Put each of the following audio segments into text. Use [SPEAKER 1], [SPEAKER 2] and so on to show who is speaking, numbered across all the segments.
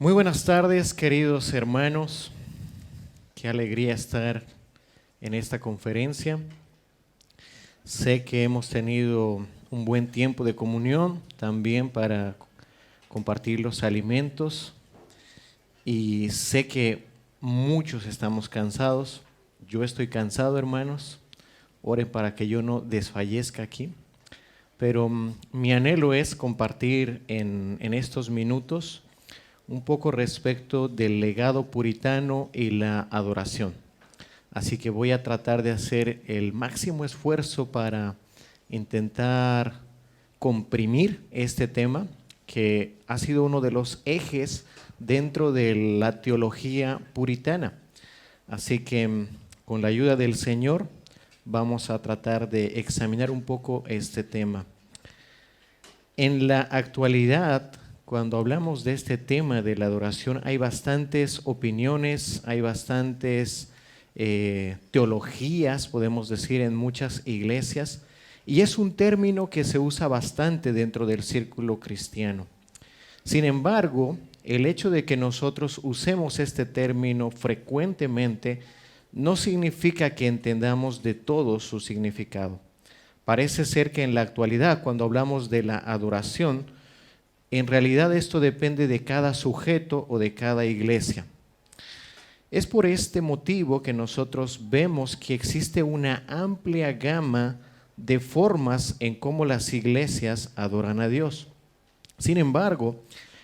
[SPEAKER 1] Muy buenas tardes, queridos hermanos. Qué alegría estar en esta conferencia. Sé que hemos tenido un buen tiempo de comunión también para compartir los alimentos y sé que muchos estamos cansados. Yo estoy cansado, hermanos. Oren para que yo no desfallezca aquí. Pero mi anhelo es compartir en estos minutos un poco respecto del legado puritano y la adoración. Así que voy a tratar de hacer el máximo esfuerzo para intentar comprimir este tema, que ha sido uno de los ejes dentro de la teología puritana. Así que con la ayuda del Señor vamos a tratar de examinar un poco este tema. En la actualidad, cuando hablamos de este tema de la adoración, hay bastantes opiniones, hay bastantes teologías, podemos decir, en muchas iglesias, y es un término que se usa bastante dentro del círculo cristiano. Sin embargo, el hecho de que nosotros usemos este término frecuentemente no significa que entendamos de todo su significado. Parece ser que en la actualidad, cuando hablamos de la adoración, en realidad esto depende de cada sujeto o de cada iglesia. Es por este motivo que nosotros vemos que existe una amplia gama de formas en cómo las iglesias adoran a Dios. Sin embargo,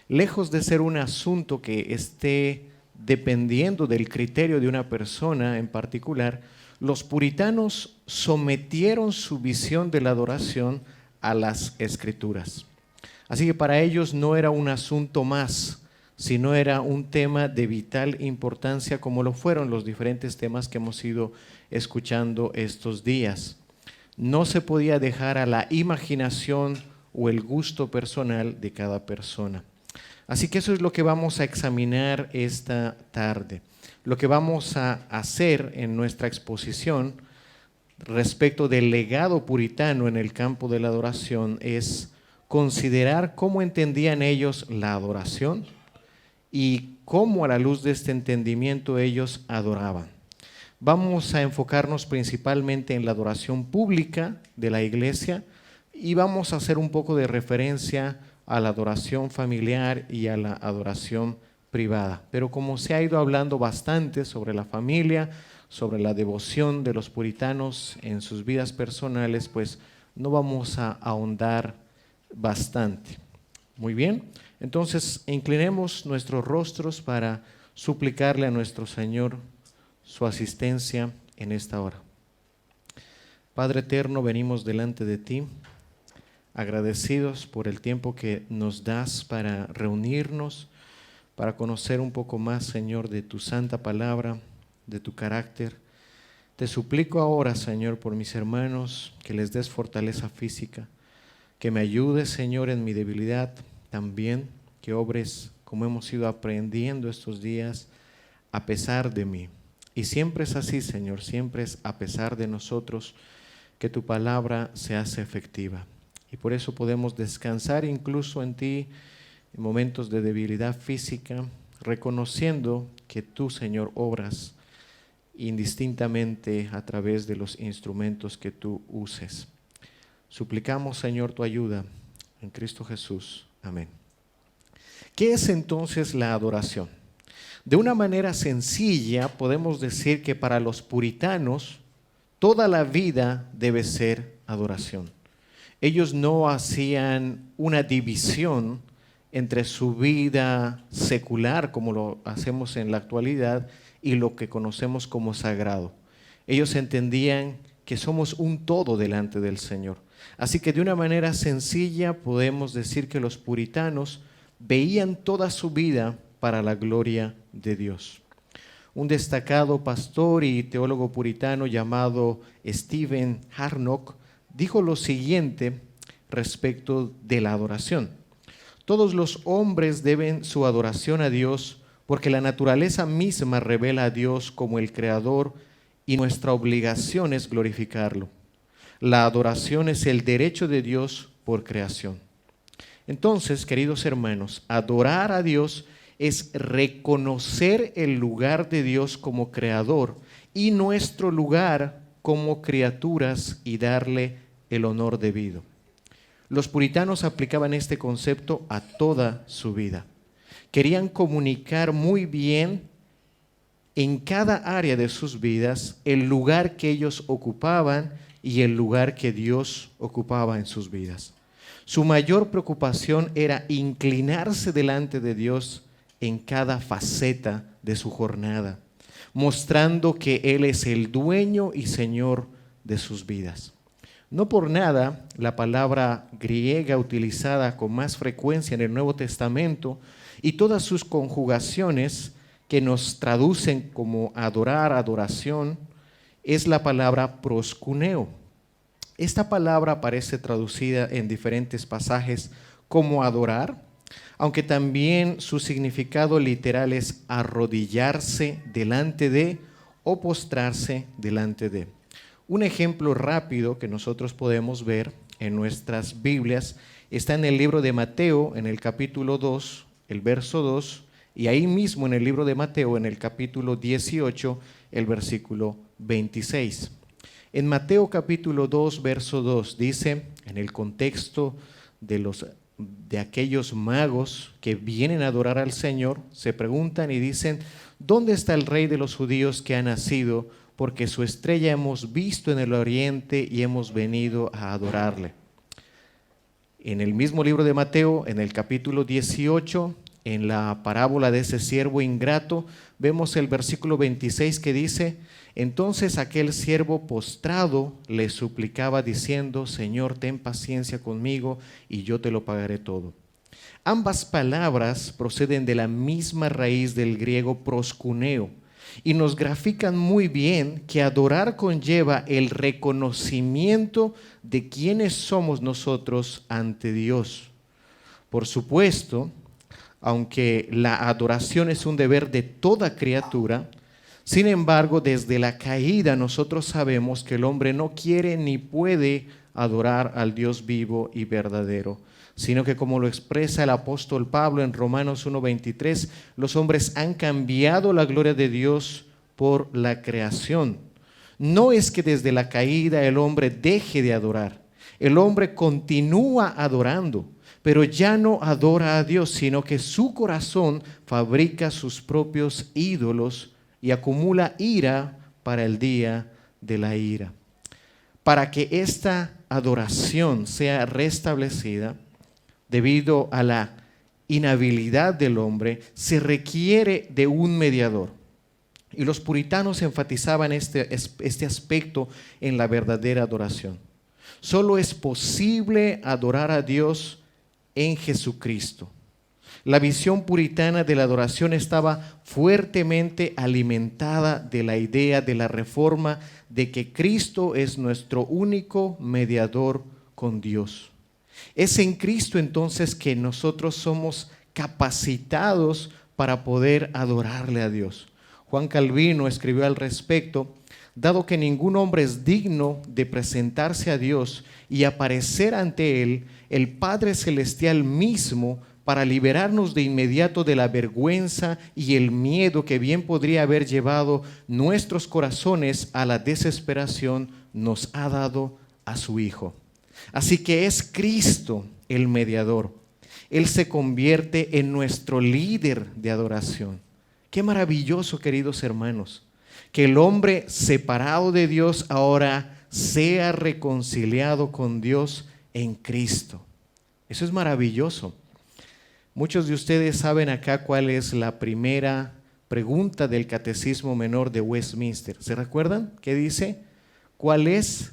[SPEAKER 1] lejos de ser un asunto que esté dependiendo del criterio de una persona en particular, los puritanos sometieron su visión de la adoración a las Escrituras. Así que para ellos no era un asunto más, sino era un tema de vital importancia, como lo fueron los diferentes temas que hemos ido escuchando estos días. No se podía dejar a la imaginación o el gusto personal de cada persona. Así que eso es lo que vamos a examinar esta tarde. Lo que vamos a hacer en nuestra exposición respecto del legado puritano en el campo de la adoración es considerar cómo entendían ellos la adoración y cómo a la luz de este entendimiento ellos adoraban. Vamos a enfocarnos principalmente en la adoración pública de la iglesia y vamos a hacer un poco de referencia a la adoración familiar y a la adoración privada. Pero como se ha ido hablando bastante sobre la familia, sobre la devoción de los puritanos en sus vidas personales, pues no vamos a ahondar bastante. Muy bien, entonces inclinemos nuestros rostros para suplicarle a nuestro Señor su asistencia en esta hora. Padre eterno, venimos delante de ti, agradecidos por el tiempo que nos das para reunirnos, para conocer un poco más, Señor, de tu santa palabra, de tu carácter. Te suplico ahora, Señor, por mis hermanos, que les des fortaleza física, que me ayudes, Señor, en mi debilidad también, que obres como hemos ido aprendiendo estos días a pesar de mí. Y siempre es así, Señor, siempre es a pesar de nosotros que tu palabra se hace efectiva. Y por eso podemos descansar incluso en ti en momentos de debilidad física, reconociendo que tú, Señor, obras indistintamente a través de los instrumentos que tú uses. Suplicamos, Señor, tu ayuda en Cristo Jesús. Amén. ¿Qué es entonces la adoración? De una manera sencilla podemos decir que para los puritanos toda la vida debe ser adoración. Ellos no hacían una división entre su vida secular, como lo hacemos en la actualidad, y lo que conocemos como sagrado. Ellos entendían que somos un todo delante del Señor. Así que de una manera sencilla podemos decir que los puritanos veían toda su vida para la gloria de Dios. Un destacado pastor y teólogo puritano llamado Stephen Harnock dijo lo siguiente respecto de la adoración. Todos los hombres deben su adoración a Dios porque la naturaleza misma revela a Dios como el Creador y nuestra obligación es glorificarlo. La adoración es el derecho de Dios por creación. Entonces, queridos hermanos, adorar a Dios es reconocer el lugar de Dios como creador y nuestro lugar como criaturas y darle el honor debido. Los puritanos aplicaban este concepto a toda su vida. Querían comunicar muy bien en cada área de sus vidas el lugar que ellos ocupaban y el lugar que Dios ocupaba en sus vidas. Su mayor preocupación era inclinarse delante de Dios en cada faceta de su jornada, mostrando que Él es el dueño y Señor de sus vidas. No por nada, la palabra griega utilizada con más frecuencia en el Nuevo Testamento y todas sus conjugaciones que nos traducen como adorar, adoración, es la palabra proskuneo. Esta palabra aparece traducida en diferentes pasajes como adorar, aunque también su significado literal es arrodillarse delante de o postrarse delante de. Un ejemplo rápido que nosotros podemos ver en nuestras Biblias está en el libro de Mateo, en el capítulo 2, el verso 2, y ahí mismo en el libro de Mateo, en el capítulo 18, el versículo 26. En Mateo capítulo 2, verso 2, dice, en el contexto de aquellos magos que vienen a adorar al Señor, se preguntan y dicen, ¿dónde está el rey de los judíos que ha nacido? Porque su estrella hemos visto en el oriente y hemos venido a adorarle. En el mismo libro de Mateo, en el capítulo 18, en la parábola de ese siervo ingrato, vemos el versículo 26 que dice, entonces aquel siervo postrado le suplicaba diciendo, Señor, ten paciencia conmigo y yo te lo pagaré todo. Ambas palabras proceden de la misma raíz del griego proskuneo y nos grafican muy bien que adorar conlleva el reconocimiento de quiénes somos nosotros ante Dios. Por supuesto, aunque la adoración es un deber de toda criatura, sin embargo, desde la caída nosotros sabemos que el hombre no quiere ni puede adorar al Dios vivo y verdadero, sino que como lo expresa el apóstol Pablo en Romanos 1:23, los hombres han cambiado la gloria de Dios por la creación. No es que desde la caída el hombre deje de adorar, el hombre continúa adorando, pero ya no adora a Dios, sino que su corazón fabrica sus propios ídolos y acumula ira para el día de la ira. Para que esta adoración sea restablecida, debido a la inhabilidad del hombre, se requiere de un mediador. Y los puritanos enfatizaban este aspecto en la verdadera adoración. Solo es posible adorar a Dios en Jesucristo. La visión puritana de la adoración estaba fuertemente alimentada de la idea de la reforma de que Cristo es nuestro único mediador con Dios. Es en Cristo entonces que nosotros somos capacitados para poder adorarle a Dios. Juan Calvino escribió al respecto, dado que ningún hombre es digno de presentarse a Dios y aparecer ante Él, el Padre Celestial mismo, para liberarnos de inmediato de la vergüenza y el miedo que bien podría haber llevado nuestros corazones a la desesperación, nos ha dado a su Hijo. Así que es Cristo el mediador. Él se convierte en nuestro líder de adoración. Qué maravilloso, queridos hermanos, que el hombre separado de Dios ahora sea reconciliado con Dios en Cristo. Eso es maravilloso. Muchos de ustedes saben acá cuál es la primera pregunta del Catecismo Menor de Westminster. ¿Se recuerdan? ¿Qué dice? ¿Cuál es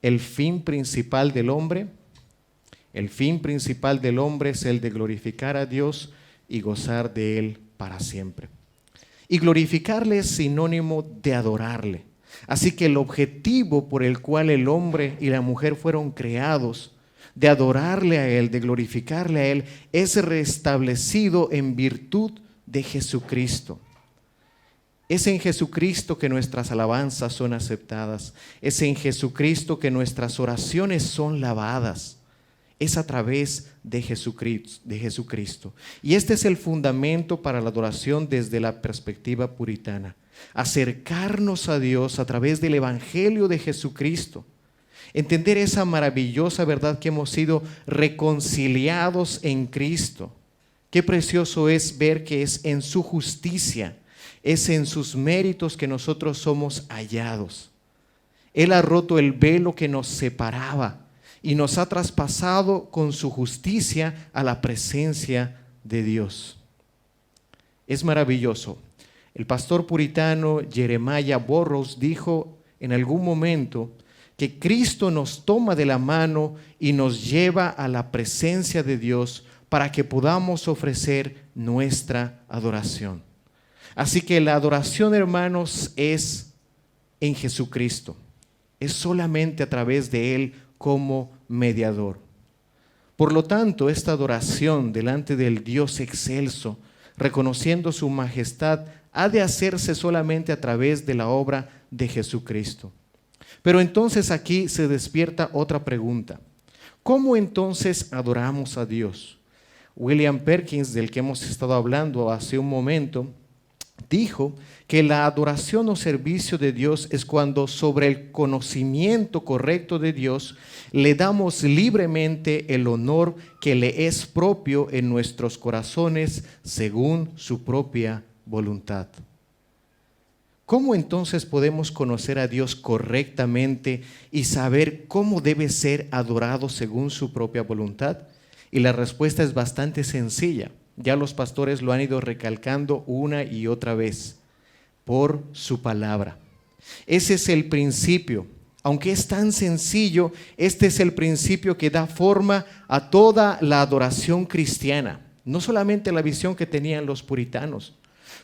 [SPEAKER 1] el fin principal del hombre? El fin principal del hombre es el de glorificar a Dios y gozar de Él para siempre. Y glorificarle es sinónimo de adorarle. Así que el objetivo por el cual el hombre y la mujer fueron creados, de adorarle a Él, de glorificarle a Él, es restablecido en virtud de Jesucristo. Es en Jesucristo que nuestras alabanzas son aceptadas. Es en Jesucristo que nuestras oraciones son lavadas. es a través de Jesucristo. Y este es el fundamento para la adoración desde la perspectiva puritana. Acercarnos a Dios a través del Evangelio de Jesucristo. Entender esa maravillosa verdad que hemos sido reconciliados en Cristo. Qué precioso es ver que es en su justicia, es en sus méritos que nosotros somos hallados. Él ha roto el velo que nos separaba y nos ha traspasado con su justicia a la presencia de Dios. Es maravilloso. El pastor puritano Jeremiah Burroughs dijo en algún momento que Cristo nos toma de la mano y nos lleva a la presencia de Dios para que podamos ofrecer nuestra adoración. Así que la adoración, hermanos, es en Jesucristo. Es solamente a través de Él como mediador. Por lo tanto, esta adoración delante del Dios excelso, reconociendo su majestad, ha de hacerse solamente a través de la obra de Jesucristo. Pero entonces aquí se despierta otra pregunta. ¿Cómo entonces adoramos a Dios? William Perkins, del que hemos estado hablando hace un momento, dijo que la adoración o servicio de Dios es cuando sobre el conocimiento correcto de Dios le damos libremente el honor que le es propio en nuestros corazones según su propia voluntad. ¿Cómo entonces podemos conocer a Dios correctamente y saber cómo debe ser adorado según su propia voluntad? Y la respuesta es bastante sencilla. Ya los pastores lo han ido recalcando una y otra vez. Por su palabra. Ese es el principio. Aunque es tan sencillo, este es el principio que da forma a toda la adoración cristiana. No solamente la visión que tenían los puritanos,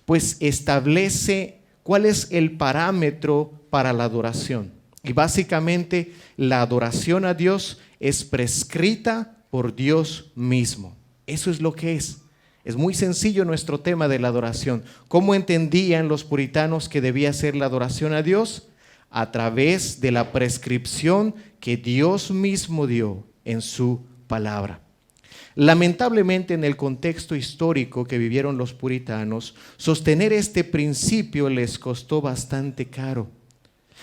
[SPEAKER 1] pues establece cuál es el parámetro para la adoración. Y básicamente la adoración a Dios es prescrita por Dios mismo. Eso es lo que es. Es muy sencillo nuestro tema de la adoración. ¿Cómo entendían los puritanos que debía ser la adoración a Dios? A través de la prescripción que Dios mismo dio en su palabra. Lamentablemente, en el contexto histórico que vivieron los puritanos, sostener este principio les costó bastante caro.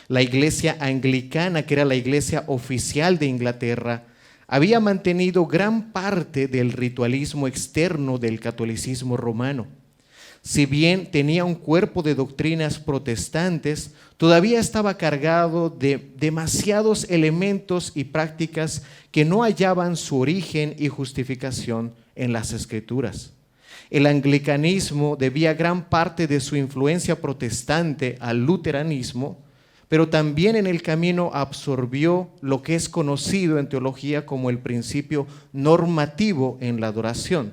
[SPEAKER 1] La iglesia anglicana, que era la iglesia oficial de Inglaterra, había mantenido gran parte del ritualismo externo del catolicismo romano. Si bien tenía un cuerpo de doctrinas protestantes, todavía estaba cargado de demasiados elementos y prácticas que no hallaban su origen y justificación en las Escrituras. El anglicanismo debía gran parte de su influencia protestante al luteranismo, pero también en el camino absorbió lo que es conocido en teología como el principio normativo en la adoración.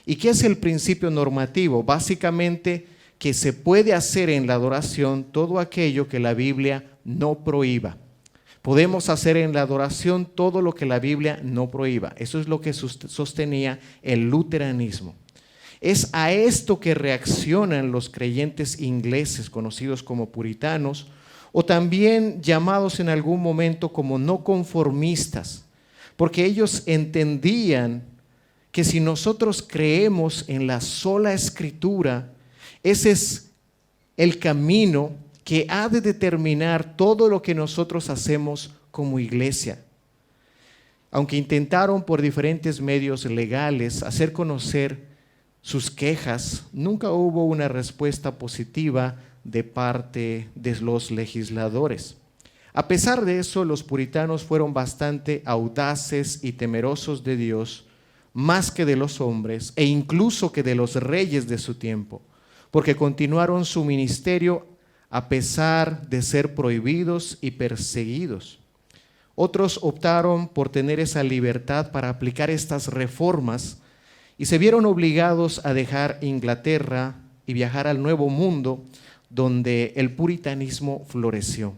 [SPEAKER 1] ¿Y qué es el principio normativo? Básicamente que se puede hacer en la adoración todo aquello que la Biblia no prohíba. Podemos hacer en la adoración todo lo que la Biblia no prohíba. Eso es lo que sostenía el luteranismo. Es a esto que reaccionan los creyentes ingleses conocidos como puritanos, o también llamados en algún momento como no conformistas, porque ellos entendían que si nosotros creemos en la sola Escritura, ese es el camino que ha de determinar todo lo que nosotros hacemos como iglesia. Aunque intentaron por diferentes medios legales hacer conocer sus quejas, nunca hubo una respuesta positiva de parte de los legisladores. A pesar de eso, los puritanos fueron bastante audaces y temerosos de Dios, más que de los hombres e incluso que de los reyes de su tiempo, porque continuaron su ministerio a pesar de ser prohibidos y perseguidos. Otros optaron por tener esa libertad para aplicar estas reformas y se vieron obligados a dejar Inglaterra y viajar al Nuevo Mundo, donde el puritanismo floreció.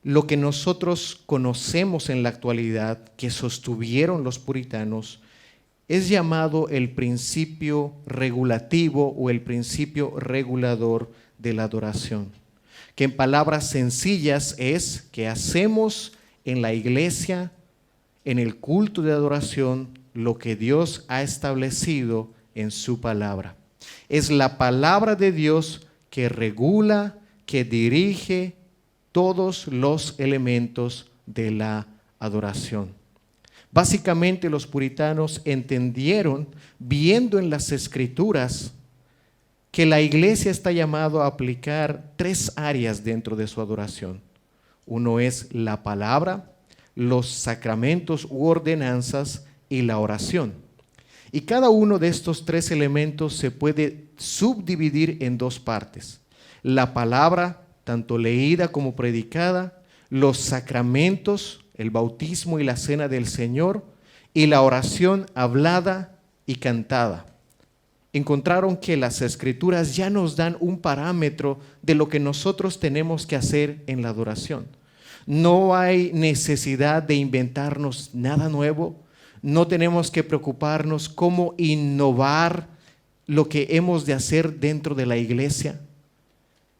[SPEAKER 1] Lo que nosotros conocemos en la actualidad, que sostuvieron los puritanos, es llamado el principio regulativo o el principio regulador de la adoración, que en palabras sencillas es que hacemos en la iglesia en el culto de adoración lo que Dios ha establecido en su palabra. Es la palabra de Dios que regula, que dirige todos los elementos de la adoración. Básicamente los puritanos entendieron, viendo en las Escrituras, que la iglesia está llamada a aplicar 3 áreas dentro de su adoración. Uno es la palabra, los sacramentos u ordenanzas y la oración. Y cada uno de estos 3 elementos se puede subdividir en 2 partes. La palabra, tanto leída como predicada, los sacramentos, el bautismo y la cena del Señor, y la oración hablada y cantada. Encontraron que las Escrituras ya nos dan un parámetro de lo que nosotros tenemos que hacer en la adoración. No hay necesidad de inventarnos nada nuevo. No tenemos que preocuparnos cómo innovar lo que hemos de hacer dentro de la iglesia.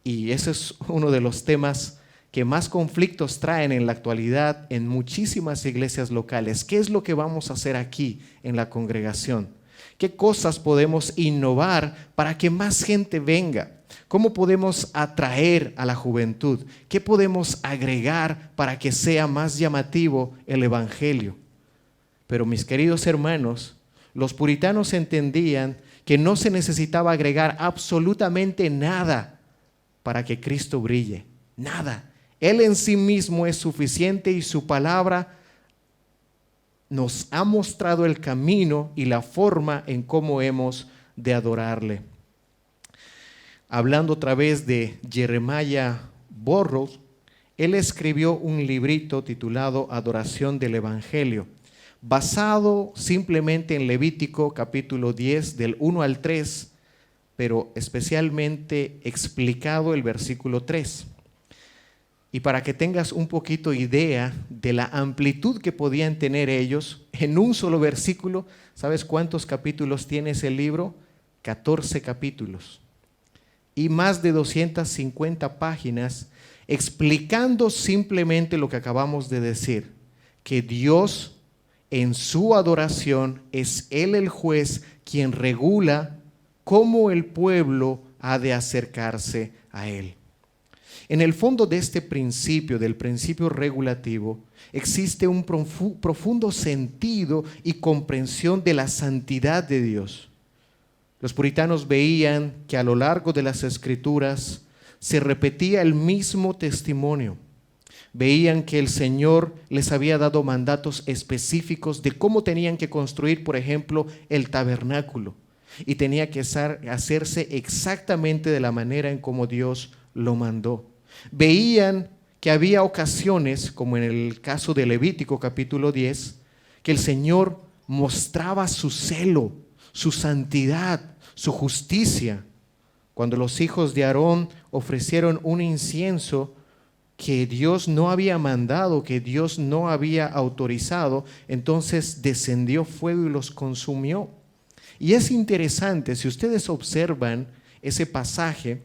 [SPEAKER 1] Y ese es uno de los temas que más conflictos traen en la actualidad en muchísimas iglesias locales. ¿Qué es lo que vamos a hacer aquí en la congregación? ¿Qué cosas podemos innovar para que más gente venga? ¿Cómo podemos atraer a la juventud? ¿Qué podemos agregar para que sea más llamativo el evangelio? Pero mis queridos hermanos, los puritanos entendían que no se necesitaba agregar absolutamente nada para que Cristo brille. Nada. Él en sí mismo es suficiente y su palabra nos ha mostrado el camino y la forma en cómo hemos de adorarle. Hablando otra vez de Jeremiah Burroughs, él escribió un librito titulado Adoración del Evangelio, basado simplemente en Levítico capítulo 10 del 1 al 3, pero especialmente explicado el versículo 3. Y para que tengas un poquito idea de la amplitud que podían tener ellos, en un solo versículo, ¿sabes cuántos capítulos tiene ese libro? 14 capítulos. Y más de 250 páginas explicando simplemente lo que acabamos de decir, que Dios en su adoración es Él el juez quien regula cómo el pueblo ha de acercarse a Él. En el fondo de este principio, del principio regulativo, existe un profundo sentido y comprensión de la santidad de Dios. Los puritanos veían que a lo largo de las Escrituras se repetía el mismo testimonio. Veían que el Señor les había dado mandatos específicos de cómo tenían que construir, por ejemplo, el tabernáculo. Y tenía que hacerse exactamente de la manera en como Dios lo mandó. Veían que había ocasiones, como en el caso de Levítico capítulo 10, que el Señor mostraba su celo, su santidad, su justicia. Cuando los hijos de Aarón ofrecieron un incienso que Dios no había mandado, que Dios no había autorizado, entonces descendió fuego y los consumió. Y es interesante, si ustedes observan ese pasaje,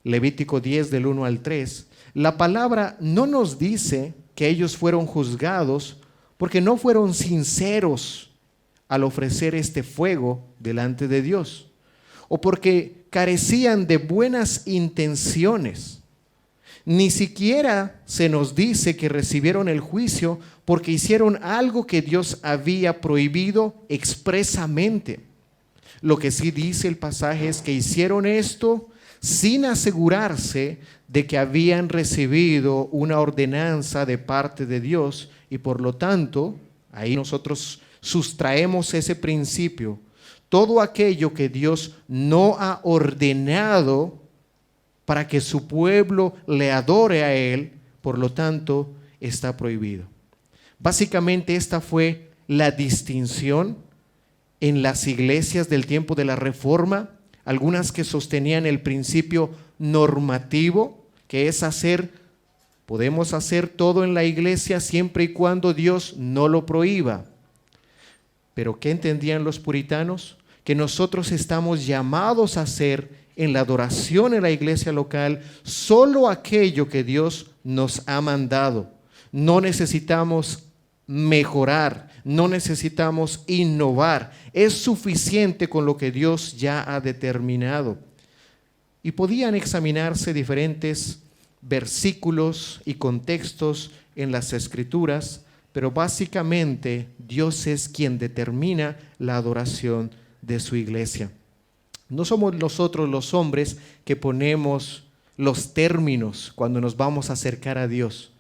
[SPEAKER 1] Levítico 10 del 1 al 3, la palabra no nos dice que ellos fueron juzgados porque no fueron sinceros al ofrecer este fuego delante de Dios, o porque carecían de buenas intenciones. Ni siquiera se nos dice que recibieron el juicio porque hicieron algo que Dios había prohibido expresamente. Lo que sí dice el pasaje es que hicieron esto sin asegurarse de que habían recibido una ordenanza de parte de Dios, y por lo tanto, ahí nosotros sustraemos ese principio. Todo aquello que Dios no ha ordenado para que su pueblo le adore a Él, por lo tanto, está prohibido. Básicamente esta fue la distinción en las iglesias del tiempo de la Reforma, algunas que sostenían el principio normativo, que es podemos hacer todo en la iglesia siempre y cuando Dios no lo prohíba. Pero ¿qué entendían los puritanos? Que nosotros estamos llamados a hacer en la adoración en la iglesia local solo aquello que Dios nos ha mandado. No necesitamos mejorar, no necesitamos innovar. Es suficiente con lo que Dios ya ha determinado. Y podían examinarse diferentes versículos y contextos en las Escrituras, pero básicamente Dios es quien determina la adoración de su iglesia. No somos nosotros los hombres que ponemos los términos cuando nos vamos a acercar a Dios.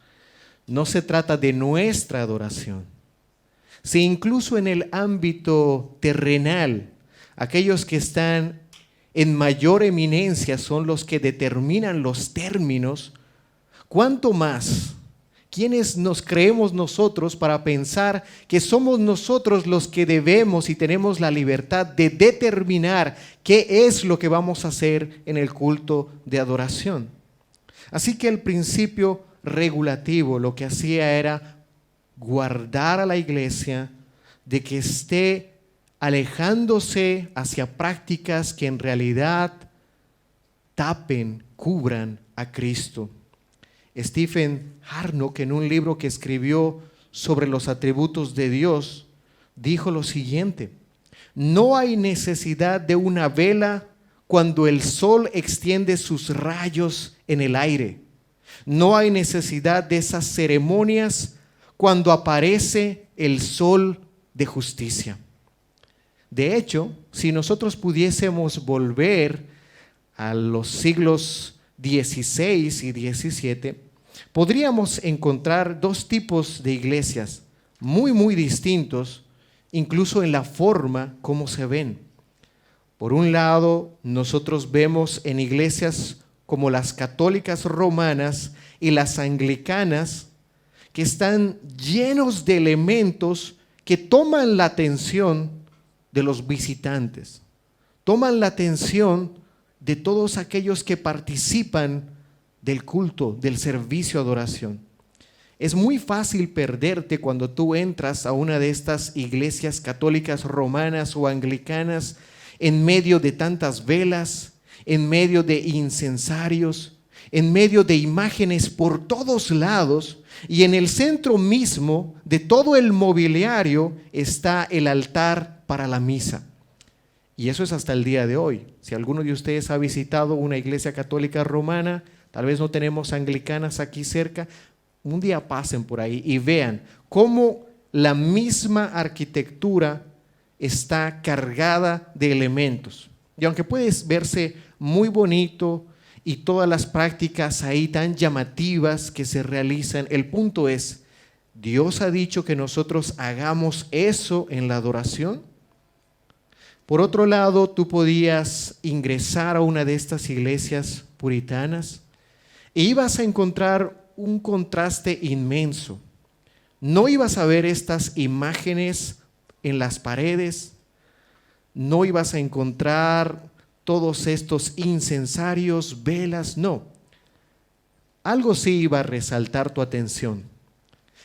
[SPEAKER 1] No se trata de nuestra adoración. Si incluso en el ámbito terrenal, aquellos que están en mayor eminencia son los que determinan los términos, ¿cuánto más? ¿Quiénes nos creemos nosotros para pensar que somos nosotros los que debemos y tenemos la libertad de determinar qué es lo que vamos a hacer en el culto de adoración? Así que el principio regulativo lo que hacía era guardar a la iglesia de que esté alejándose hacia prácticas que en realidad tapen, cubran a Cristo. Stephen Harnock, en un libro que escribió sobre los atributos de Dios, dijo lo siguiente: no hay necesidad de una vela cuando el sol extiende sus rayos en el aire. No hay necesidad de esas ceremonias cuando aparece el sol de justicia. De hecho, si nosotros pudiésemos volver a los siglos XVI y XVII, podríamos encontrar dos tipos de iglesias muy distintos, incluso en la forma como se ven. Por un lado, nosotros vemos en iglesias como las católicas romanas y las anglicanas, que están llenos de elementos que toman la atención de los visitantes, toman la atención de todos aquellos que participan del culto, del servicio de adoración. Es muy fácil perderte cuando tú entras a una de estas iglesias católicas romanas o anglicanas en medio de tantas velas, en medio de incensarios, en medio de imágenes por todos lados, y en el centro mismo de todo el mobiliario está el altar para la misa. Y eso es hasta el día de hoy. Si alguno de ustedes ha visitado una iglesia católica romana, tal vez no tenemos anglicanas aquí cerca, un día pasen por ahí y vean cómo la misma arquitectura está cargada de elementos. Y aunque puede verse muy bonito y todas las prácticas ahí tan llamativas que se realizan, el punto es, ¿Dios ha dicho que nosotros hagamos eso en la adoración? Por otro lado, tú podías ingresar a una de estas iglesias puritanas e ibas a encontrar un contraste inmenso. No ibas a ver estas imágenes en las paredes, no ibas a encontrar todos estos incensarios, velas, no. Algo sí iba a resaltar tu atención,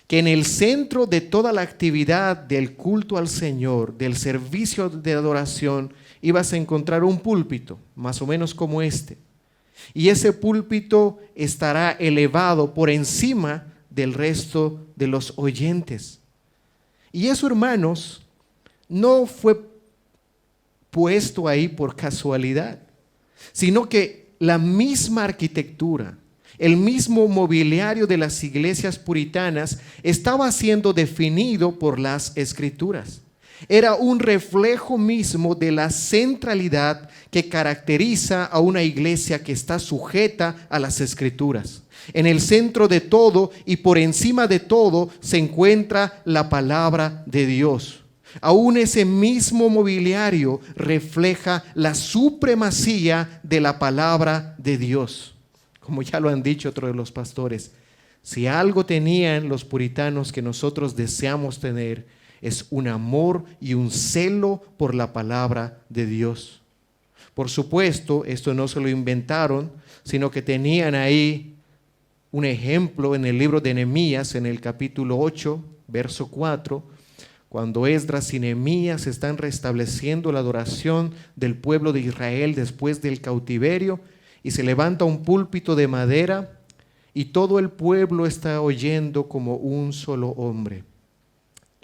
[SPEAKER 1] que en el centro de toda la actividad del culto al Señor, del servicio de adoración, ibas a encontrar un púlpito, más o menos como este. Y ese púlpito estará elevado por encima del resto de los oyentes. Y eso, hermanos, no fue puesto ahí por casualidad, sino que la misma arquitectura, el mismo mobiliario de las iglesias puritanas estaba siendo definido por las Escrituras. Era un reflejo mismo de la centralidad que caracteriza a una iglesia que está sujeta a las Escrituras. En el centro de todo y por encima de todo se encuentra la palabra de Dios. Aún ese mismo mobiliario refleja la supremacía de la palabra de Dios. Como ya lo han dicho otros de los pastores, si algo tenían los puritanos que nosotros deseamos tener, es un amor y un celo por la palabra de Dios. Por supuesto, esto no se lo inventaron, sino que tenían ahí un ejemplo en el libro de Nehemías, en el capítulo 8, verso 4, cuando Esdras y Nehemías están restableciendo la adoración del pueblo de Israel después del cautiverio, y se levanta un púlpito de madera y todo el pueblo está oyendo como un solo hombre.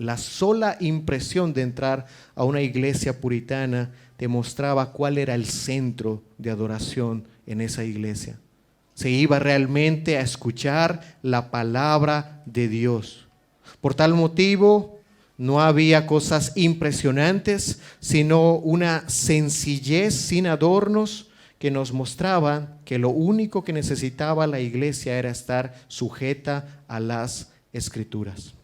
[SPEAKER 1] La sola impresión de entrar a una iglesia puritana demostraba cuál era el centro de adoración en esa iglesia. Se iba realmente a escuchar la palabra de Dios. Por tal motivo, no había cosas impresionantes, sino una sencillez sin adornos que nos mostraban que lo único que necesitaba la iglesia era estar sujeta a las Escrituras.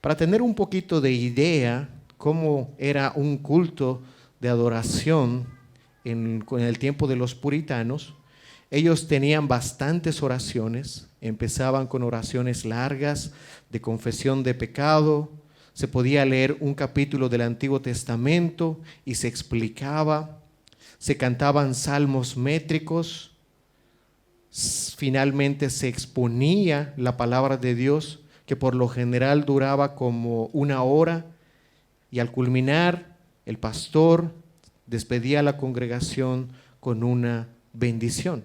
[SPEAKER 1] Para tener un poquito de idea cómo era un culto de adoración en el tiempo de los puritanos, ellos tenían bastantes oraciones, empezaban con oraciones largas de confesión de pecado, se podía leer un capítulo del Antiguo Testamento y se explicaba, se cantaban salmos métricos, finalmente se exponía la palabra de Dios, que por lo general duraba como 1 hora, y al culminar el pastor despedía a la congregación con una bendición.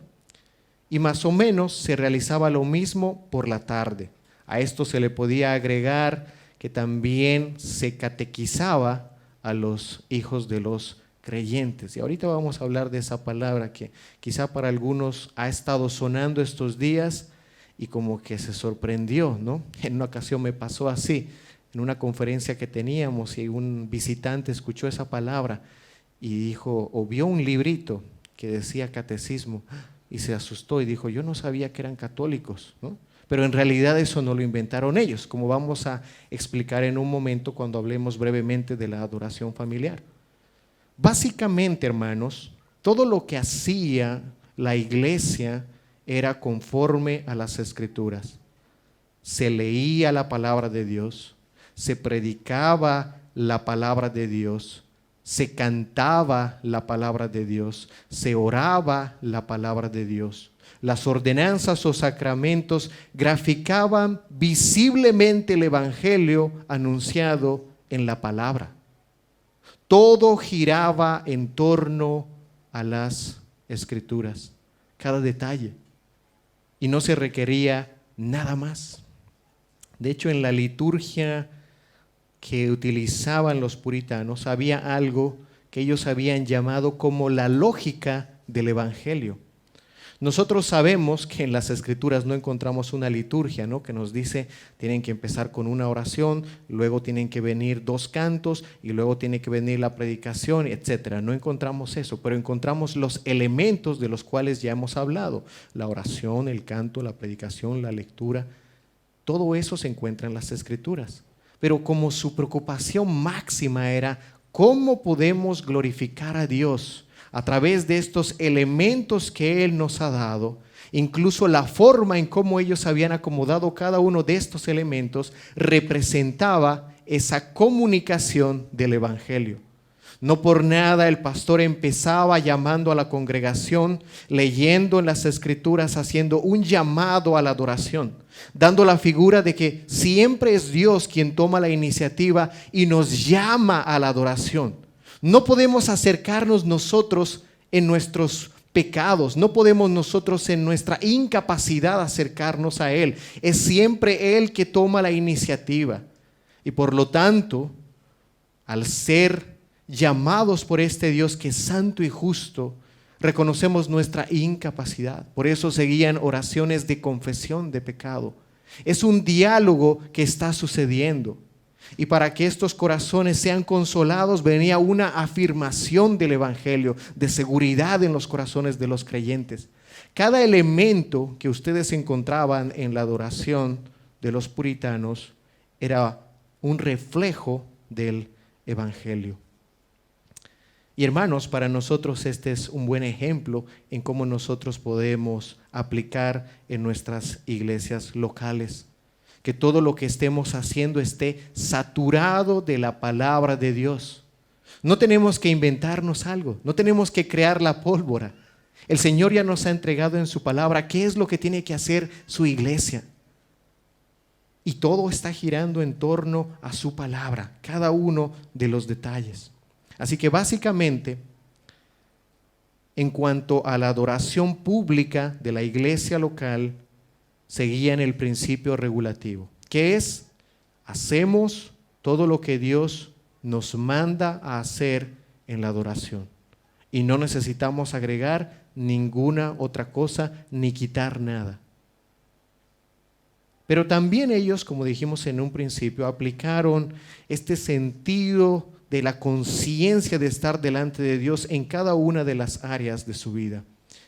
[SPEAKER 1] Y más o menos se realizaba lo mismo por la tarde. A esto se le podía agregar que también se catequizaba a los hijos de los creyentes. Y ahorita vamos a hablar de esa palabra que quizá para algunos ha estado sonando estos días y como que se sorprendió, ¿no? En una ocasión me pasó así, en una conferencia que teníamos, y un visitante escuchó esa palabra y dijo, o vio un librito que decía catecismo, y se asustó y dijo, yo no sabía que eran católicos, ¿no? Pero en realidad eso no lo inventaron ellos, como vamos a explicar en un momento cuando hablemos brevemente de la adoración familiar. Básicamente, hermanos, todo lo que hacía la iglesia era conforme a las Escrituras. Se leía la palabra de Dios, se predicaba la palabra de Dios, se cantaba la palabra de Dios, se oraba la palabra de Dios. Las ordenanzas o sacramentos graficaban visiblemente el evangelio anunciado en la palabra. Todo giraba en torno a las Escrituras, cada detalle, y no se requería nada más. De hecho, en la liturgia que utilizaban los puritanos había algo que ellos habían llamado como la lógica del evangelio. Nosotros sabemos que en las Escrituras no encontramos una liturgia, ¿no?, que nos dice tienen que empezar con una oración, luego tienen que venir 2 cantos y luego tiene que venir la predicación, etcétera. No encontramos eso, pero encontramos los elementos de los cuales ya hemos hablado: la oración, el canto, la predicación, la lectura. Todo eso se encuentra en las Escrituras. Pero como su preocupación máxima era cómo podemos glorificar a Dios a través de estos elementos que Él nos ha dado, incluso la forma en cómo ellos habían acomodado cada uno de estos elementos representaba esa comunicación del evangelio. No por nada el pastor empezaba llamando a la congregación, leyendo en las Escrituras, haciendo un llamado a la adoración, dando la figura de que siempre es Dios quien toma la iniciativa y nos llama a la adoración. No podemos acercarnos nosotros en nuestros pecados, no podemos nosotros en nuestra incapacidad acercarnos a Él. Es siempre Él que toma la iniciativa. Y por lo tanto, al ser llamados por este Dios que es santo y justo, reconocemos nuestra incapacidad. Por eso seguían oraciones de confesión de pecado. Es un diálogo que está sucediendo. Y para que estos corazones sean consolados, venía una afirmación del evangelio, de seguridad en los corazones de los creyentes. Cada elemento que ustedes encontraban en la adoración de los puritanos era un reflejo del evangelio. Y hermanos, para nosotros este es un buen ejemplo en cómo nosotros podemos aplicar en nuestras iglesias locales. Que todo lo que estemos haciendo esté saturado de la palabra de Dios. No tenemos que inventarnos algo, no tenemos que crear la pólvora. El Señor ya nos ha entregado en su palabra qué es lo que tiene que hacer su iglesia. Y todo está girando en torno a su palabra, cada uno de los detalles. Así que básicamente, en cuanto a la adoración pública de la iglesia local, seguían el principio regulativo, que es: hacemos todo lo que Dios nos manda a hacer en la adoración. Y no necesitamos agregar ninguna otra cosa ni quitar nada. Pero también ellos, como dijimos en un principio, aplicaron este sentido de la conciencia de estar delante de Dios en cada una de las áreas de su vida.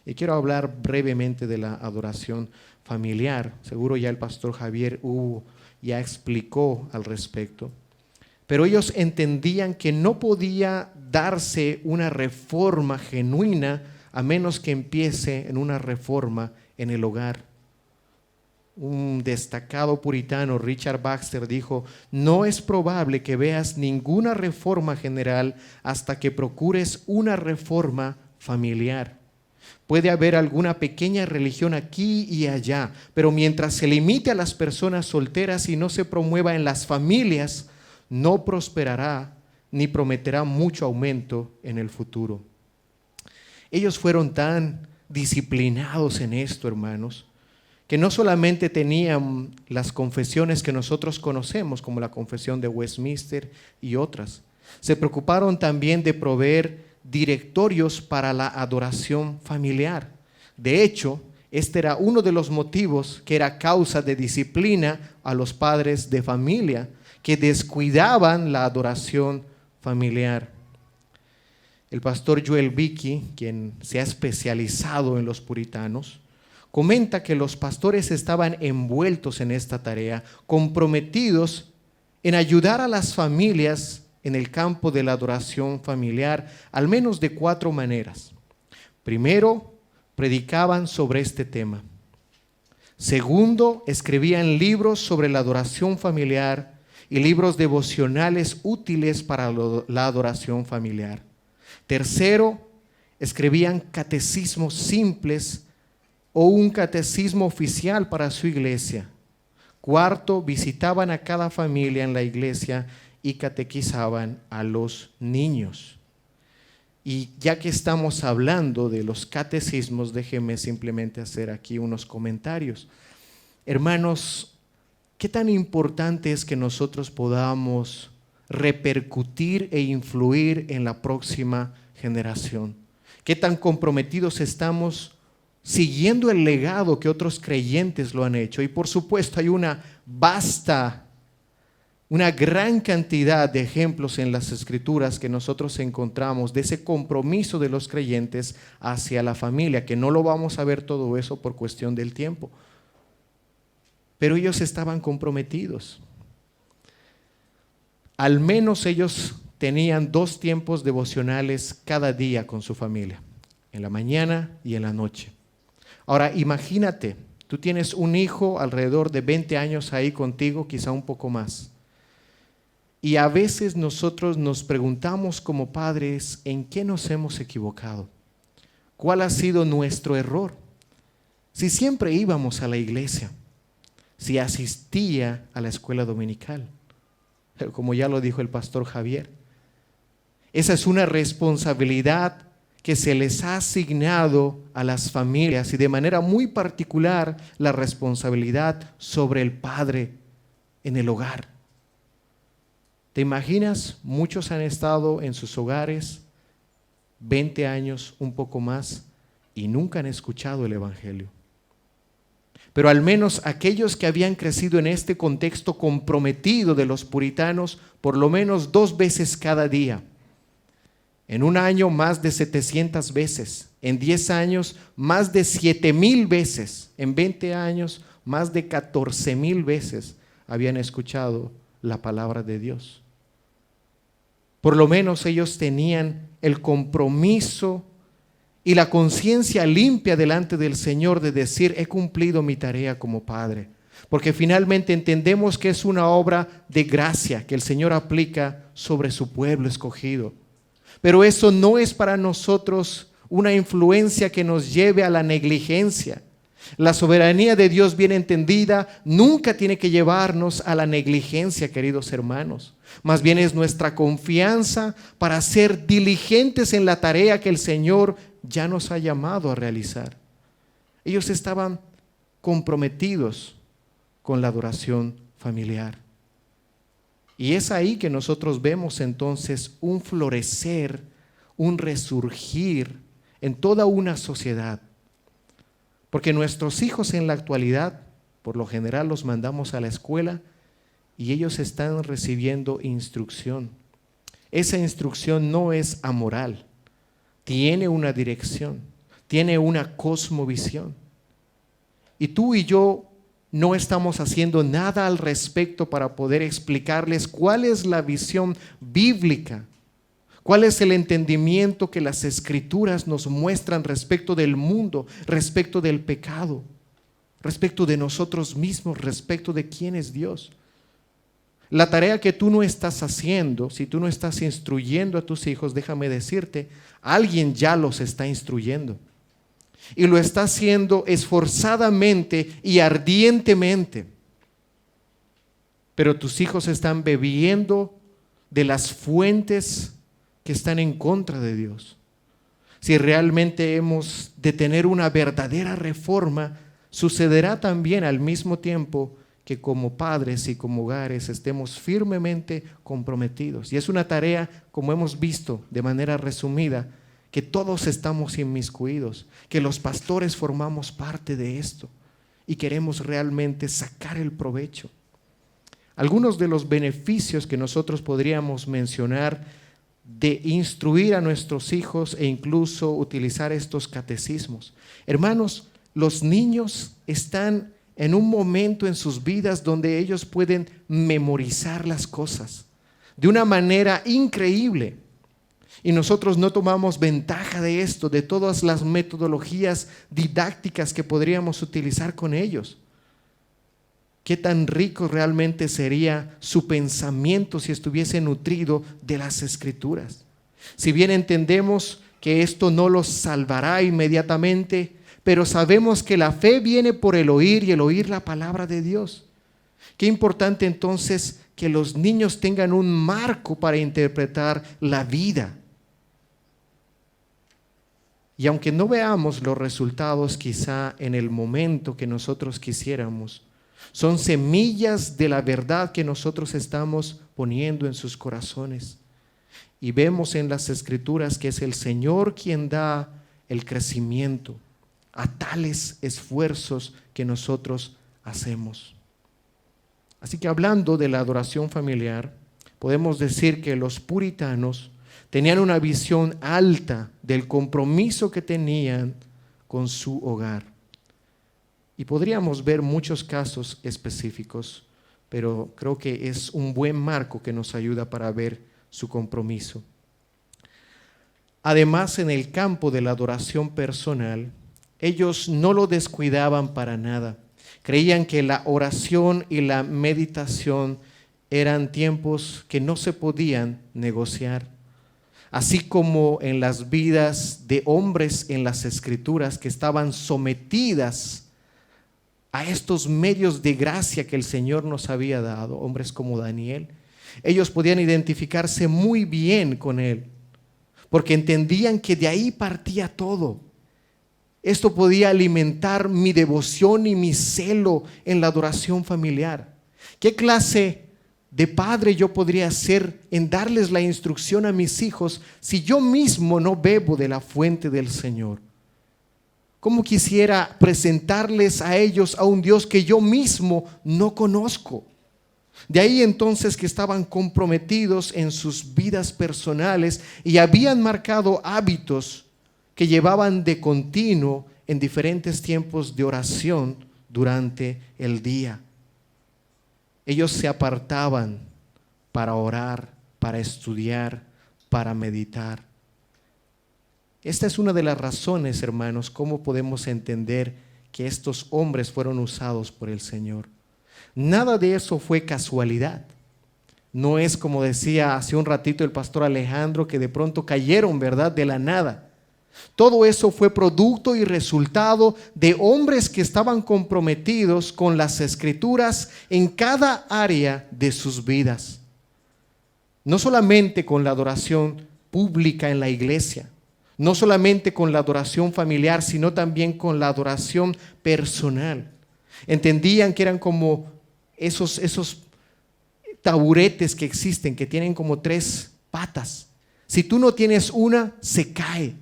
[SPEAKER 1] Y quiero hablar brevemente de la adoración familiar. Seguro ya el pastor Javier ya explicó al respecto. Pero ellos entendían que no podía darse una reforma genuina a menos que empiece en una reforma en el hogar. Un destacado puritano, Richard Baxter, dijo: no es probable que veas ninguna reforma general hasta que procures una reforma familiar. Puede haber alguna pequeña religión aquí y allá, pero mientras se limite a las personas solteras y no se promueva en las familias, no prosperará ni prometerá mucho aumento en el futuro. Ellos fueron tan disciplinados en esto, hermanos, que no solamente tenían las confesiones que nosotros conocemos, como la confesión de Westminster y otras, se preocuparon también de proveer directorios para la adoración familiar. De hecho, este era uno de los motivos que era causa de disciplina a los padres de familia, que descuidaban la adoración familiar. El pastor Joel Beeke, quien se ha especializado en los puritanos, comenta que los pastores estaban envueltos en esta tarea, comprometidos en ayudar a las familias en el campo de la adoración familiar, al menos de 4 maneras. Primero, predicaban sobre este tema. Segundo, escribían libros sobre la adoración familiar y libros devocionales útiles para la adoración familiar. Tercero, escribían catecismos simples o un catecismo oficial para su iglesia. Cuarto, visitaban a cada familia en la iglesia y catequizaban a los niños. Y ya que estamos hablando de los catecismos, déjenme simplemente hacer aquí unos comentarios. Hermanos, ¿qué tan importante es que nosotros podamos repercutir e influir en la próxima generación? ¿Qué tan comprometidos estamos siguiendo el legado que otros creyentes lo han hecho? Y por supuesto hay una gran cantidad de ejemplos en las Escrituras que nosotros encontramos de ese compromiso de los creyentes hacia la familia, que no lo vamos a ver todo eso por cuestión del tiempo. Pero ellos estaban comprometidos. Al menos ellos tenían 2 tiempos devocionales cada día con su familia, en la mañana y en la noche. Ahora, imagínate, tú tienes un hijo alrededor de 20 años ahí contigo, quizá un poco más. Y a veces nosotros nos preguntamos como padres, ¿en qué nos hemos equivocado? ¿Cuál ha sido nuestro error? Si siempre íbamos a la iglesia, si asistía a la escuela dominical, como ya lo dijo el pastor Javier. Esa es una responsabilidad que se les ha asignado a las familias y de manera muy particular la responsabilidad sobre el padre en el hogar. ¿Te imaginas? Muchos han estado en sus hogares 20 años, un poco más, y nunca han escuchado el evangelio. Pero al menos aquellos que habían crecido en este contexto comprometido de los puritanos, por lo menos 2 veces cada día. En un año más de 700 veces, en 10 años más de 7,000 veces, en 20 años más de 14,000 veces habían escuchado la palabra de Dios. Por lo menos ellos tenían el compromiso y la conciencia limpia delante del Señor de decir, he cumplido mi tarea como padre. Porque finalmente entendemos que es una obra de gracia que el Señor aplica sobre su pueblo escogido. Pero eso no es para nosotros una influencia que nos lleve a la negligencia. La soberanía de Dios bien entendida nunca tiene que llevarnos a la negligencia, queridos hermanos. Más bien es nuestra confianza para ser diligentes en la tarea que el Señor ya nos ha llamado a realizar. Ellos estaban comprometidos con la adoración familiar. Y es ahí que nosotros vemos entonces un florecer, un resurgir en toda una sociedad. Porque nuestros hijos en la actualidad, por lo general los mandamos a la escuela y ellos están recibiendo instrucción. Esa instrucción no es amoral, tiene una dirección, tiene una cosmovisión. Y tú y yo no estamos haciendo nada al respecto para poder explicarles cuál es la visión bíblica, cuál es el entendimiento que las Escrituras nos muestran respecto del mundo, respecto del pecado, respecto de nosotros mismos, respecto de quién es Dios. La tarea que tú no estás haciendo, si tú no estás instruyendo a tus hijos, déjame decirte, alguien ya los está instruyendo. Y lo está haciendo esforzadamente y ardientemente. Pero tus hijos están bebiendo de las fuentes que están en contra de Dios. Si realmente hemos de tener una verdadera reforma, sucederá también al mismo tiempo que como padres y como hogares estemos firmemente comprometidos. Y es una tarea, como hemos visto de manera resumida, que todos estamos inmiscuidos, que los pastores formamos parte de esto y queremos realmente sacar el provecho. Algunos de los beneficios que nosotros podríamos mencionar de instruir a nuestros hijos e incluso utilizar estos catecismos. Hermanos, los niños están en un momento en sus vidas donde ellos pueden memorizar las cosas de una manera increíble. Y nosotros no tomamos ventaja de esto, de todas las metodologías didácticas que podríamos utilizar con ellos. Qué tan rico realmente sería su pensamiento si estuviese nutrido de las Escrituras. Si bien entendemos que esto no los salvará inmediatamente, pero sabemos que la fe viene por el oír y el oír la palabra de Dios. Qué importante entonces que los niños tengan un marco para interpretar la vida. Y aunque no veamos los resultados quizá en el momento que nosotros quisiéramos, son semillas de la verdad que nosotros estamos poniendo en sus corazones. Y vemos en las Escrituras que es el Señor quien da el crecimiento a tales esfuerzos que nosotros hacemos. Así que hablando de la adoración familiar, podemos decir que los puritanos tenían una visión alta del compromiso que tenían con su hogar. Y podríamos ver muchos casos específicos, pero creo que es un buen marco que nos ayuda para ver su compromiso. Además, en el campo de la adoración personal, ellos no lo descuidaban para nada. Creían que la oración y la meditación eran tiempos que no se podían negociar. Así como en las vidas de hombres en las Escrituras que estaban sometidas a estos medios de gracia que el Señor nos había dado, hombres como Daniel, ellos podían identificarse muy bien con él, porque entendían que de ahí partía todo. Esto podía alimentar mi devoción y mi celo en la adoración familiar. ¿Qué clase de padre yo podría ser en darles la instrucción a mis hijos si yo mismo no bebo de la fuente del Señor? ¿Cómo quisiera presentarles a ellos a un Dios que yo mismo no conozco? De ahí entonces que estaban comprometidos en sus vidas personales y habían marcado hábitos que llevaban de continuo en diferentes tiempos de oración durante el día. Ellos se apartaban para orar, para estudiar, para meditar. Esta es una de las razones, hermanos, cómo podemos entender que estos hombres fueron usados por el Señor. Nada de eso fue casualidad. No es como decía hace un ratito el pastor Alejandro, que de pronto cayeron, ¿verdad?, de la nada. Todo eso fue producto y resultado de hombres que estaban comprometidos con las Escrituras en cada área de sus vidas. No solamente con la adoración pública en la iglesia, no solamente con la adoración familiar, sino también con la adoración personal. Entendían que eran como esos taburetes que existen, que tienen como 3 patas. Si tú no tienes una, se cae.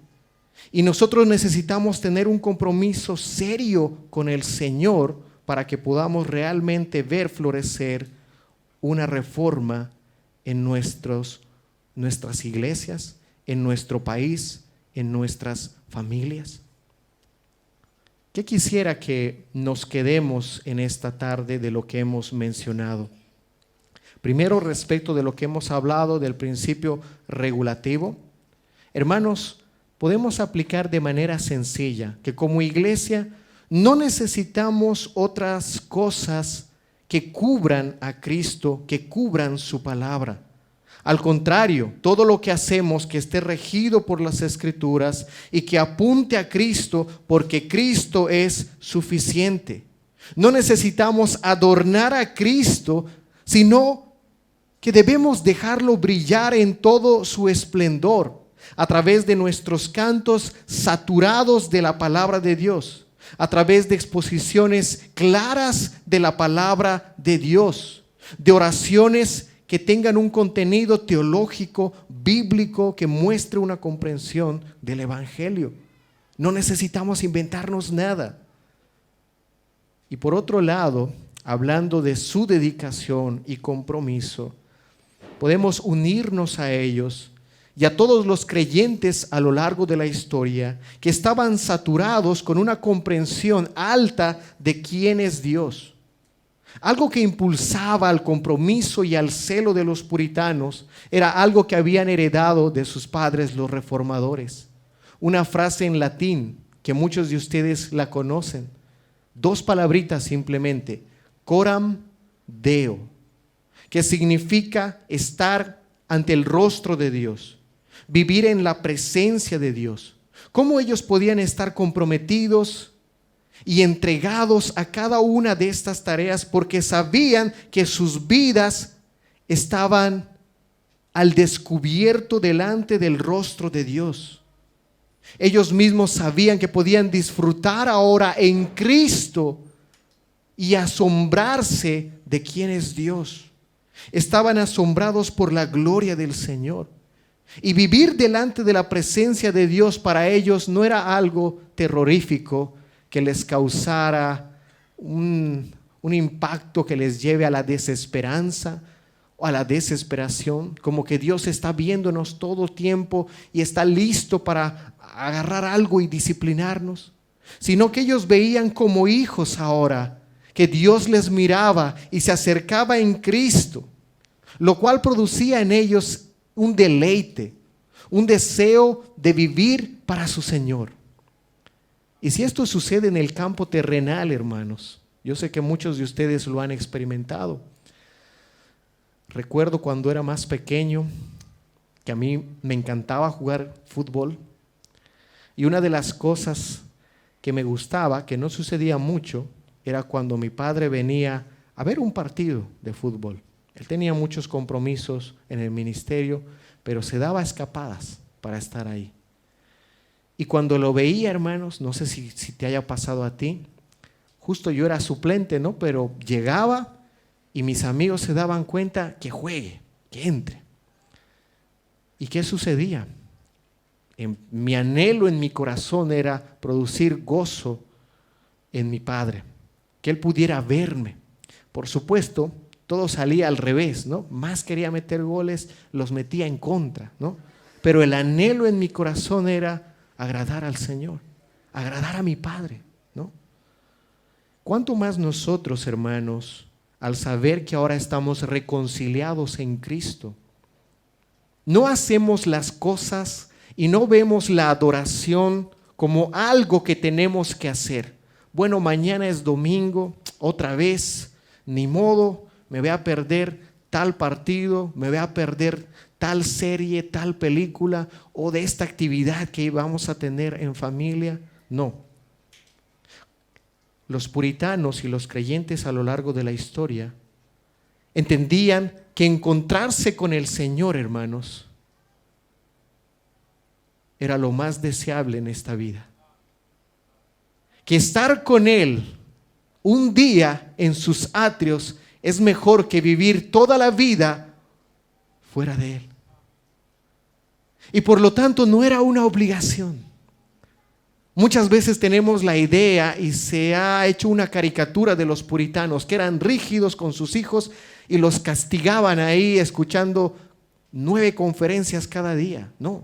[SPEAKER 1] Y nosotros necesitamos tener un compromiso serio con el Señor para que podamos realmente ver florecer una reforma en nuestras iglesias, en nuestro país, en nuestras familias. ¿Qué quisiera que nos quedemos en esta tarde de lo que hemos mencionado? Primero, respecto de lo que hemos hablado del principio regulativo. Hermanos, podemos aplicar de manera sencilla que como iglesia no necesitamos otras cosas que cubran a Cristo, que cubran su palabra. Al contrario, todo lo que hacemos que esté regido por las Escrituras y que apunte a Cristo, porque Cristo es suficiente. No necesitamos adornar a Cristo, sino que debemos dejarlo brillar en todo su esplendor a través de nuestros cantos saturados de la palabra de Dios, a través de exposiciones claras de la palabra de Dios, de oraciones que tengan un contenido teológico, bíblico, que muestre una comprensión del Evangelio. No necesitamos inventarnos nada. Y por otro lado, hablando de su dedicación y compromiso, podemos unirnos a ellos y a todos los creyentes a lo largo de la historia que estaban saturados con una comprensión alta de quién es Dios. Algo que impulsaba al compromiso y al celo de los puritanos era algo que habían heredado de sus padres los reformadores. Una frase en latín que muchos de ustedes la conocen. 2 palabritas simplemente. Coram Deo, que significa estar ante el rostro de Dios, vivir en la presencia de Dios. ¿Cómo ellos podían estar comprometidos y entregados a cada una de estas tareas? Porque sabían que sus vidas estaban al descubierto delante del rostro de Dios. Ellos mismos sabían que podían disfrutar ahora en Cristo y asombrarse de quién es Dios. Estaban asombrados por la gloria del Señor. Y vivir delante de la presencia de Dios para ellos no era algo terrorífico que les causara un impacto que les lleve a la desesperanza o a la desesperación, como que Dios está viéndonos todo el tiempo y está listo para agarrar algo y disciplinarnos, sino que ellos veían como hijos ahora, que Dios les miraba y se acercaba en Cristo, lo cual producía en ellos un deleite, un deseo de vivir para su Señor. Y si esto sucede en el campo terrenal, hermanos, yo sé que muchos de ustedes lo han experimentado. Recuerdo cuando era más pequeño que a mí me encantaba jugar fútbol, y una de las cosas que me gustaba, que no sucedía mucho, era cuando mi padre venía a ver un partido de fútbol. Él tenía muchos compromisos en el ministerio, pero se daba escapadas para estar ahí. Y cuando lo veía, hermanos, no sé si te haya pasado a ti, justo yo era suplente, ¿no? Pero llegaba y mis amigos se daban cuenta que juegue, que entre. ¿Y qué sucedía? Mi anhelo en mi corazón era producir gozo en mi padre, que él pudiera verme. Por supuesto, todo salía al revés, ¿no? Más quería meter goles, los metía en contra, ¿no? Pero el anhelo en mi corazón era agradar al Señor, agradar a mi Padre, ¿no? ¿Cuánto más nosotros, hermanos, al saber que ahora estamos reconciliados en Cristo, no hacemos las cosas y no vemos la adoración como algo que tenemos que hacer? Bueno, mañana es domingo, otra vez, ni modo, me voy a perder tal partido, me voy a perder tal serie, tal película, o de esta actividad que vamos a tener en familia. No. Los puritanos y los creyentes a lo largo de la historia entendían que encontrarse con el Señor, hermanos, era lo más deseable en esta vida. Que estar con Él un día en sus atrios es mejor que vivir toda la vida fuera de Él. Y por lo tanto no era una obligación. Muchas veces tenemos la idea y se ha hecho una caricatura de los puritanos que eran rígidos con sus hijos y los castigaban ahí escuchando 9 conferencias cada día. No.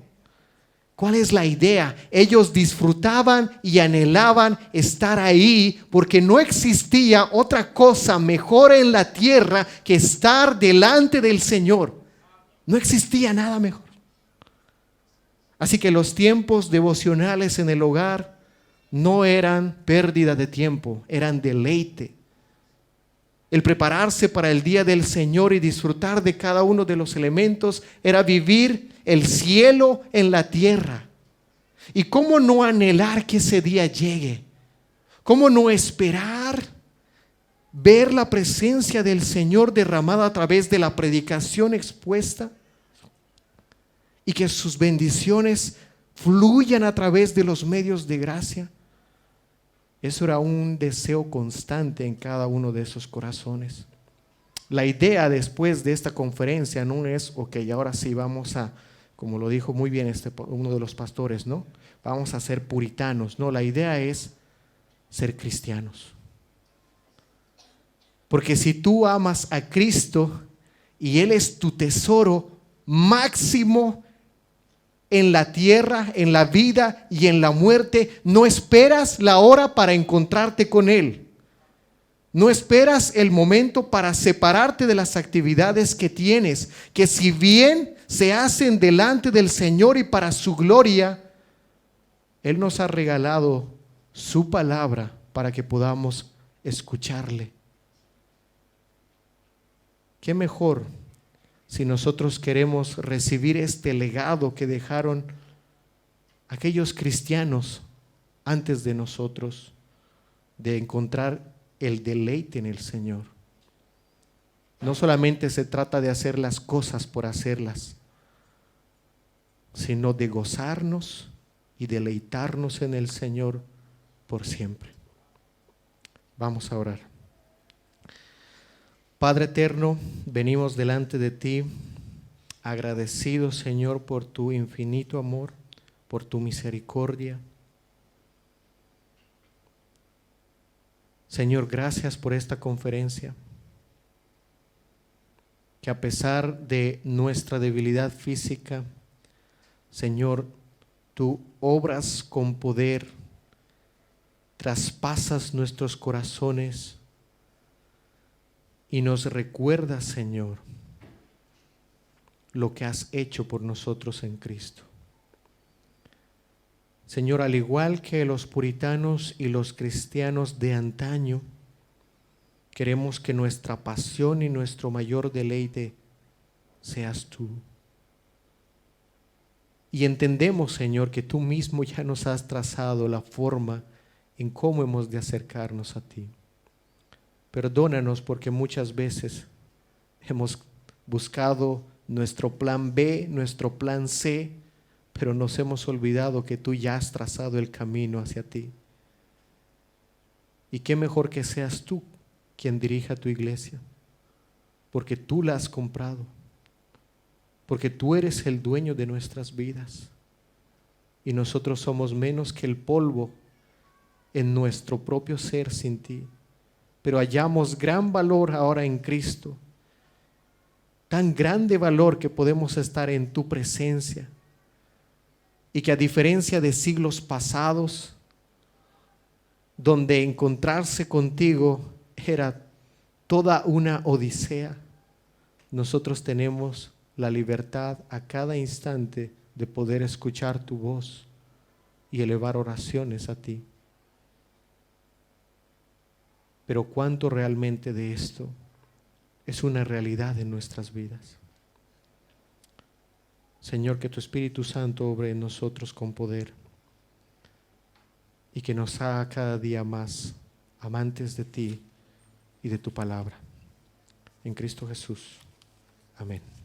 [SPEAKER 1] ¿Cuál es la idea? Ellos disfrutaban y anhelaban estar ahí porque no existía otra cosa mejor en la tierra que estar delante del Señor. No existía nada mejor. Así que los tiempos devocionales en el hogar no eran pérdida de tiempo, eran deleite. El prepararse para el día del Señor y disfrutar de cada uno de los elementos era vivir el cielo en la tierra. ¿Y cómo no anhelar que ese día llegue? ¿Cómo no esperar ver la presencia del Señor derramada a través de la predicación expuesta? Y que sus bendiciones fluyan a través de los medios de gracia. Eso era un deseo constante en cada uno de esos corazones. La idea después de esta conferencia no es, ok, ahora sí vamos a, como lo dijo muy bien uno de los pastores, ¿no? Vamos a ser puritanos. No, la idea es ser cristianos. Porque si tú amas a Cristo y Él es tu tesoro máximo en la tierra, en la vida y en la muerte, no esperas la hora para encontrarte con Él. No esperas el momento para separarte de las actividades que tienes, que si bien se hacen delante del Señor y para su gloria, Él nos ha regalado su palabra para que podamos escucharle. ¿Qué mejor si nosotros queremos recibir este legado que dejaron aquellos cristianos antes de nosotros, de encontrar el deleite en el Señor? No solamente se trata de hacer las cosas por hacerlas, sino de gozarnos y deleitarnos en el Señor por siempre. Vamos a orar. Padre eterno, venimos delante de ti agradecidos, Señor, por tu infinito amor, por tu misericordia. Señor, gracias por esta conferencia, que a pesar de nuestra debilidad física, Señor, tú obras con poder, traspasas nuestros corazones y nos recuerdas, Señor, lo que has hecho por nosotros en Cristo. Señor, al igual que los puritanos y los cristianos de antaño, queremos que nuestra pasión y nuestro mayor deleite seas tú. Y entendemos, Señor, que tú mismo ya nos has trazado la forma en cómo hemos de acercarnos a ti. Perdónanos porque muchas veces hemos buscado nuestro plan B, nuestro plan C, pero nos hemos olvidado que tú ya has trazado el camino hacia ti. Y qué mejor que seas tú quien dirija tu iglesia, porque tú la has comprado, porque tú eres el dueño de nuestras vidas y nosotros somos menos que el polvo en nuestro propio ser sin ti. Pero hallamos gran valor ahora en Cristo, tan grande valor que podemos estar en tu presencia y que a diferencia de siglos pasados, donde encontrarse contigo era toda una odisea, nosotros tenemos la libertad a cada instante de poder escuchar tu voz y elevar oraciones a ti. Pero ¿cuánto realmente de esto es una realidad en nuestras vidas? Señor, que tu Espíritu Santo obre en nosotros con poder y que nos haga cada día más amantes de ti y de tu palabra. En Cristo Jesús. Amén.